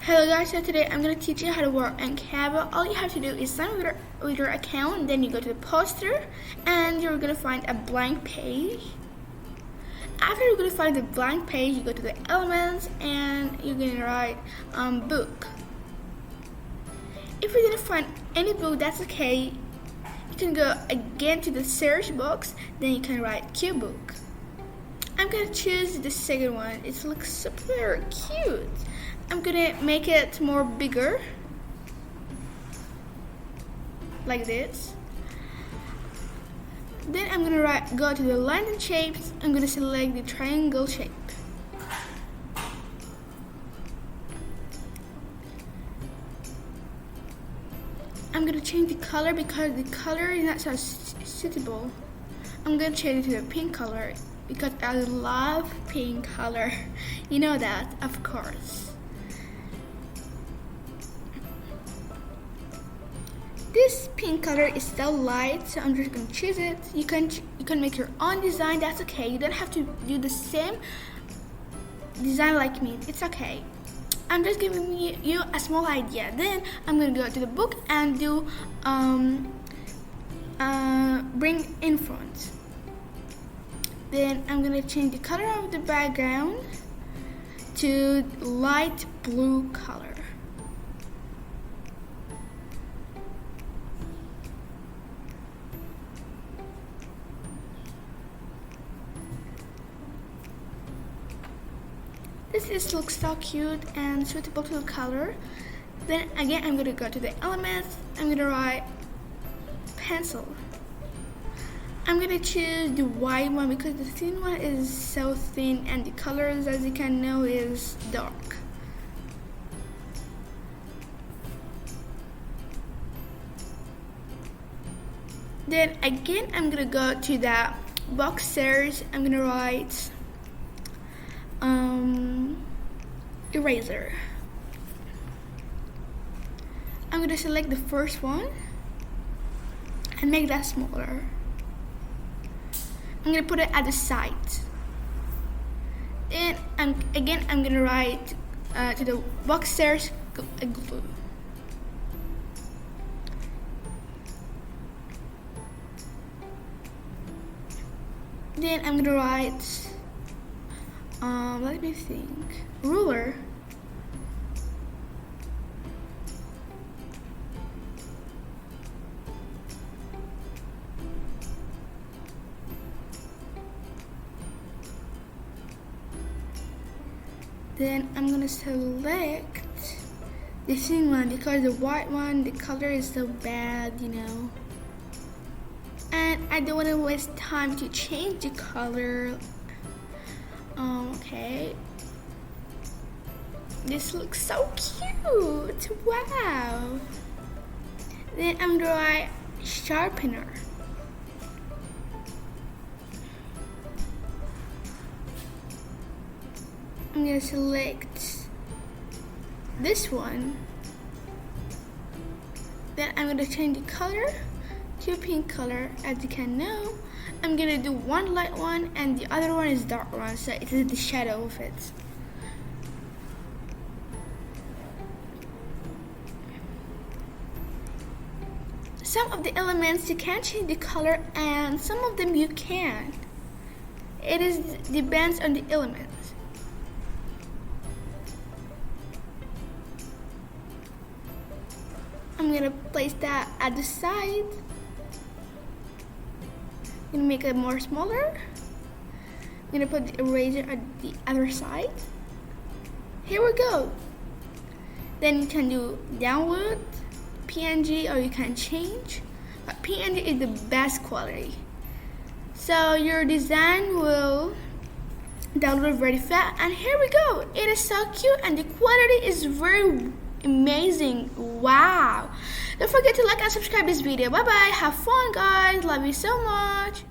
Hello guys, so today I'm going to teach you how to work on Canva. All you have to do is sign up with your account, then you go to the poster and you're going to find a blank page. After you're going to find the blank page, you go to the elements and you're going to write book. If you didn't find any book, that's okay. You can go again to the search box, then you can write cute book. I'm going to choose the second one. It looks super cute. I'm gonna make it more bigger, like this. Then I'm gonna go to the lines and shapes. I'm gonna select the triangle shape. I'm gonna change the color because the color is not so suitable. I'm gonna change it to a pink color because I love pink color. You know that, of course. This pink color is so light, so I'm just gonna choose it. You can make your own design, that's okay. You don't have to do the same design like me, it's okay. I'm just giving you a small idea. Then I'm gonna go to the book and do bring in front. Then I'm gonna change the color of the background to light blue color. This looks so cute and suitable to the color. Then again, I'm going to go to the elements. I'm going to write pencil. I'm going to choose the white one because the thin one is so thin and the colors, as you can know, is dark. Then again, I'm going to go to the boxers. I'm going to write eraser. I'm going to select the first one and make that smaller. I'm going to put it at the side. Then I'm going to write to the boxers glue. Then I'm going to write let me think. Ruler. Then I'm gonna select the thin one because the white one, the color is so bad, you know. And I don't want to waste time to change the color. Okay. This looks so cute. Wow. Then I'm gonna write sharpener. I'm gonna select this one. Then I'm gonna change the color to pink color, as you can know. I'm gonna do one light one and the other one is dark one, so it is the shadow of it. Some of the elements you can't change the color and some of them you can. It depends on the elements. I'm gonna place that at the side. I'm gonna make it more smaller. I'm gonna put the eraser at the other side. Here we go. Then you can do download, PNG, or you can change. But PNG is the best quality. So your design will download very fast. And here we go. It is so cute and the quality is very amazing. Wow. Don't forget to like and subscribe this video. Bye bye. Have fun, guys. Love you so much.